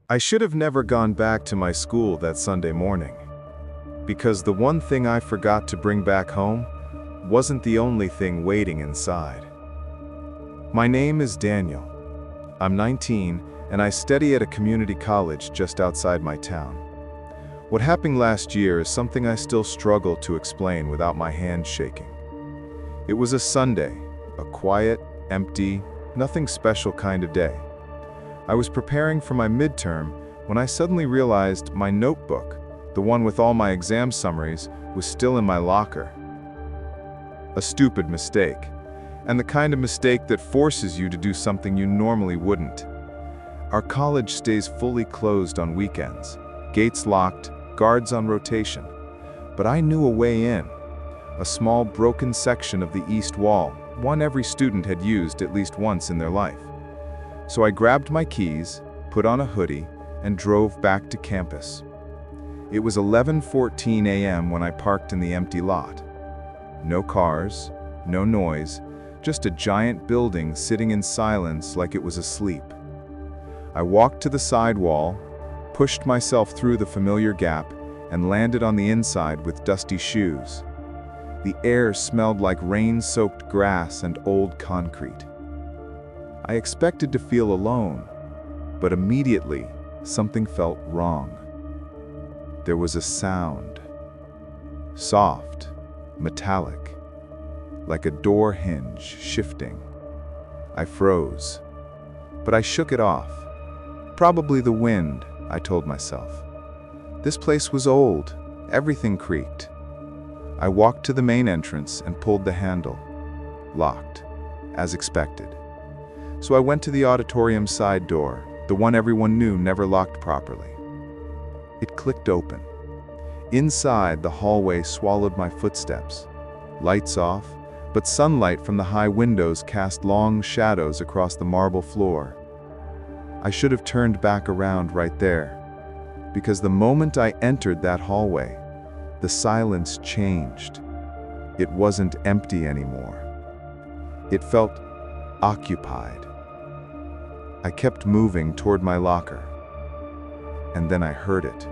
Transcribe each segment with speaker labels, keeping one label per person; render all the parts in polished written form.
Speaker 1: I should have never gone back to my school that Sunday morning, because the one thing I forgot to bring back home wasn't the only thing waiting inside. My name is Daniel. I'm 19 and I study at a community college just outside my town. What happened last year is something I still struggle to explain without my hands shaking. It was a Sunday, a quiet, empty, nothing special kind of day. I was preparing for my midterm when I suddenly realized my notebook, the one with all my exam summaries, was still in my locker. A stupid mistake, and the kind of mistake that forces you to do something you normally wouldn't. Our college stays fully closed on weekends, gates locked, guards on rotation. But I knew a way in, a small broken section of the east wall, one every student had used at least once in their life. So I grabbed my keys, put on a hoodie, and drove back to campus. It was 11:14 a.m. when I parked in the empty lot. No cars, no noise, just a giant building sitting in silence like it was asleep. I walked to the side wall, pushed myself through the familiar gap, and landed on the inside with dusty shoes. The air smelled like rain-soaked grass and old concrete. I expected to feel alone, but immediately something felt wrong. There was a sound. Soft, metallic, like a door hinge shifting. I froze, but I shook it off. Probably the wind, I told myself. This place was old, everything creaked. I walked to the main entrance and pulled the handle. Locked, as expected. So I went to the auditorium side door, the one everyone knew never locked properly. It clicked open. Inside, the hallway swallowed my footsteps. Lights off, but sunlight from the high windows cast long shadows across the marble floor. I should have turned back around right there, because the moment I entered that hallway, the silence changed. It wasn't empty anymore. It felt occupied. I kept moving toward my locker, and then I heard it,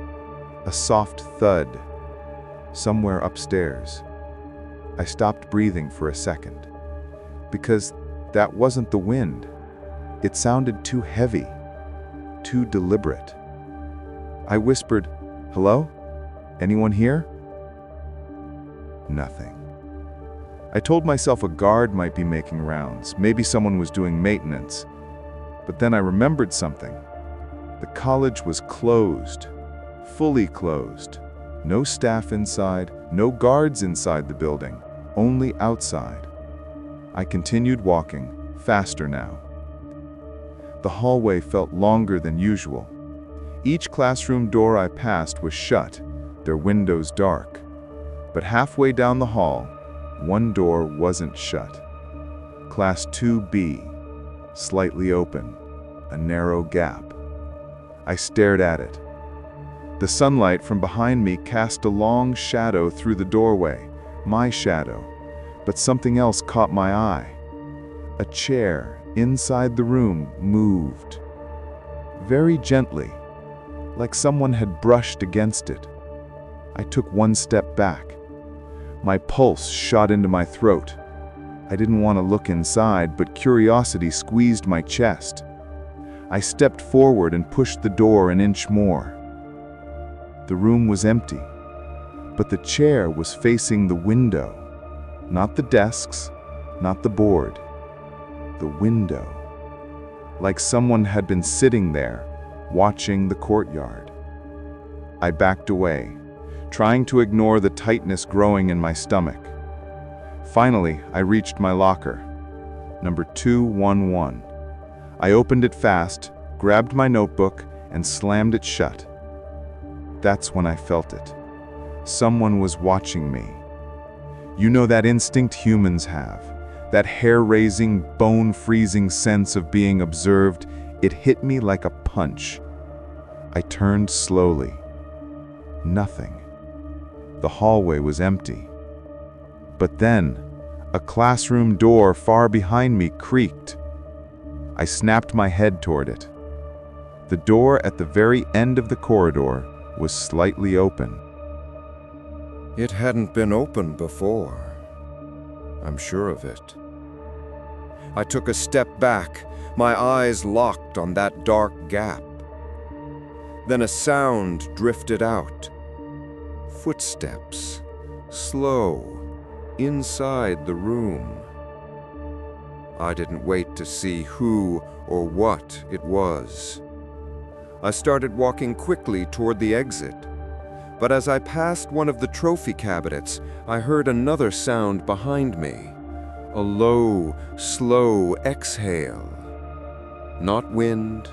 Speaker 1: a soft thud, somewhere upstairs. I stopped breathing for a second, because that wasn't the wind. It sounded too heavy, too deliberate. I whispered, "Hello? Anyone here?" Nothing. I told myself a guard might be making rounds, maybe someone was doing maintenance. But then I remembered something. The college was closed, fully closed. No staff inside, no guards inside the building, only outside. I continued walking, faster now. The hallway felt longer than usual. Each classroom door I passed was shut, their windows dark. But halfway down the hall, one door wasn't shut. Class 2B, slightly open, a narrow gap. I stared at it. The sunlight from behind me cast a long shadow through the doorway, my shadow, but something else caught my eye. A chair inside the room moved, very gently, like someone had brushed against it. I took one step back. My pulse shot into my throat. I didn't want to look inside, but curiosity squeezed my chest. I stepped forward and pushed the door an inch more. The room was empty, but the chair was facing the window. Not the desks, not the board. The window. Like someone had been sitting there, watching the courtyard. I backed away, trying to ignore the tightness growing in my stomach. Finally, I reached my locker, number 211. I opened it fast, grabbed my notebook, and slammed it shut. That's when I felt it. Someone was watching me. You know that instinct humans have, that hair-raising, bone-freezing sense of being observed. It hit me like a punch. I turned slowly. Nothing. The hallway was empty. But then, a classroom door far behind me creaked. I snapped my head toward it. The door at the very end of the corridor was slightly open.
Speaker 2: It hadn't been opened before. I'm sure of it. I took a step back, my eyes locked on that dark gap. Then a sound drifted out. Footsteps, slow, inside the room. I didn't wait to see who or what it was. I started walking quickly toward the exit. But as I passed one of the trophy cabinets, I heard another sound behind me. A low, slow exhale. Not wind,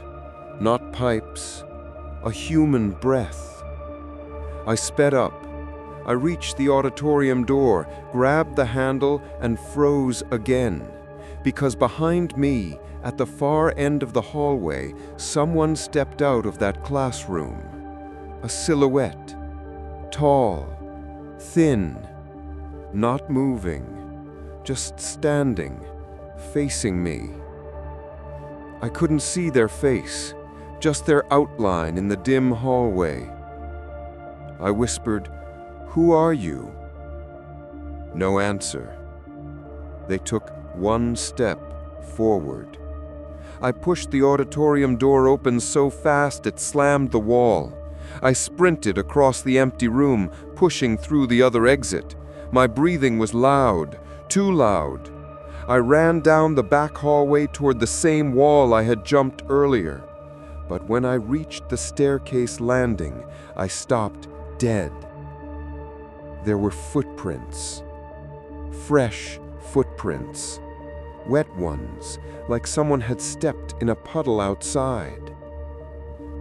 Speaker 2: not pipes, a human breath. I sped up. I reached the auditorium door, grabbed the handle, and froze again. Because behind me, at the far end of the hallway, someone stepped out of that classroom. A silhouette. Tall, thin, not moving, just standing, facing me. I couldn't see their face, just their outline in the dim hallway. I whispered, "Who are you?" No answer. They took one step forward. I pushed the auditorium door open so fast it slammed the wall. I sprinted across the empty room, pushing through the other exit. My breathing was loud, too loud. I ran down the back hallway toward the same wall I had jumped earlier. But when I reached the staircase landing, I stopped dead. There were footprints. Fresh footprints. Wet ones, like someone had stepped in a puddle outside.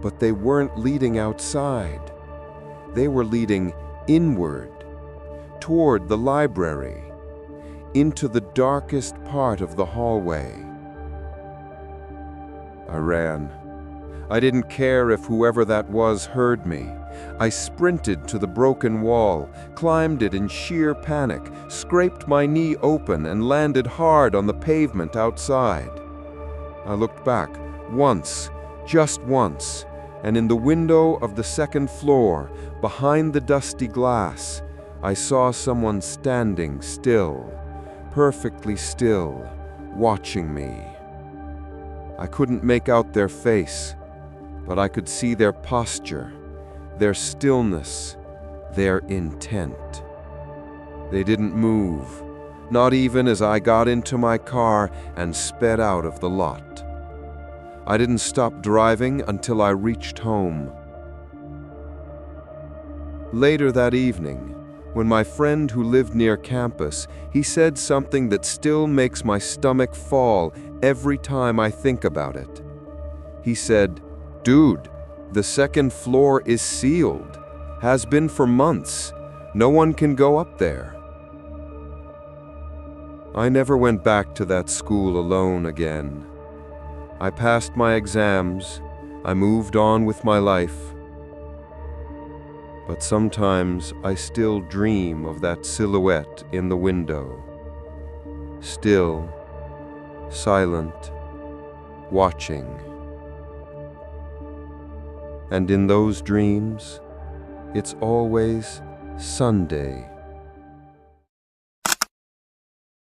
Speaker 2: But they weren't leading outside. They were leading inward, toward the library, into the darkest part of the hallway. I ran. I didn't care if whoever that was heard me. I sprinted to the broken wall, climbed it in sheer panic, scraped my knee open, and landed hard on the pavement outside. I looked back once, just once, and in the window of the second floor, behind the dusty glass, I saw someone standing still, perfectly still, watching me. I couldn't make out their face, but I could see their posture, their stillness, their intent. They didn't move, not even as I got into my car and sped out of the lot. I didn't stop driving until I reached home. Later that evening, when my friend who lived near campus, he said something that still makes my stomach fall every time I think about it. He said, "Dude, the second floor is sealed. Has been for months. No one can go up there." I never went back to that school alone again. I passed my exams. I moved on with my life. But sometimes I still dream of that silhouette in the window. Still, silent, watching. And in those dreams, it's always Sunday.